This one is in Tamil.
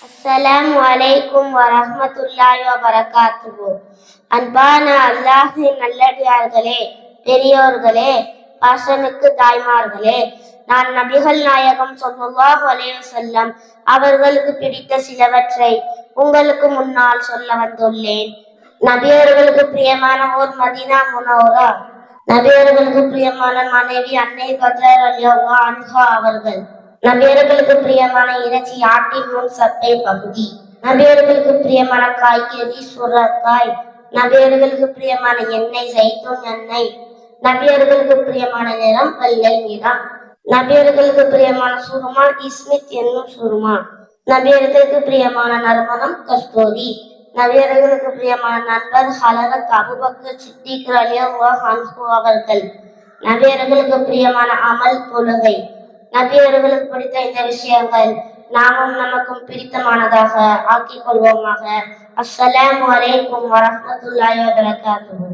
அஸ்ஸலாமு அலைக்கும் வரஹ்மத்துல்லாஹி வபரகாத்துஹு. அன்பான அல்லாஹ்வின் நல்லடியார்களே, பெரியோர்களே, பாசமிக்கு தாய்மார்களே, நான் நபிகள் நாயகம் ஸல்லல்லாஹு அலைஹி வஸல்லம் அவர்களுக்கு பிடித்த சிலவற்றை உங்களுக்கு முன்னால் சொல்ல வந்துள்ளேன். நபியர்களுக்கு பிரியமான ஓர் மதீனா முனவ்வரா, நபியர்களுக்கு பிரியமான மனைவி அன்னை கத்ரா ரலியல்லாஹு அன்ஹா அவர்கள், நபியர்களுக்கு பிரியமான இறைச்சி ஆட்டின் முன் சட்டை பகுதி, நபியர்களுக்கு பிரியமான காய்கறி சுரக்காய், நபியர்களுக்கு பிரியமான எண்ணெய் ஜைத்தூன் எண்ணெய், நபியர்களுக்கு பிரியமான நிறம் வெள்ளை நிறம், நபியர்களுக்கு பிரியமான சுருமா இஸ்மித் என்னும் சுருமா, நபியர்களுக்கு பிரியமான நறுமணம் கஸ்தூரி, நபியர்களுக்கு பிரியமான நண்பர் ஹலரத் அபூபக்கர் சித்திக் ரலியல்லாஹு அன்ஹு அவர்கள், நபியர்களுக்கு பிரியமான அமல் தொழுகை. நபியர்களுக்கு பிடித்த இந்த விஷயங்கள் நாமும் நமக்கும் பிடித்தமானதாக ஆக்கிக் கொள்வோமாக. அஸ்ஸலாமு அலைக்கும் வரஹ்மத்துல்லாஹி வபரகாத்துஹு.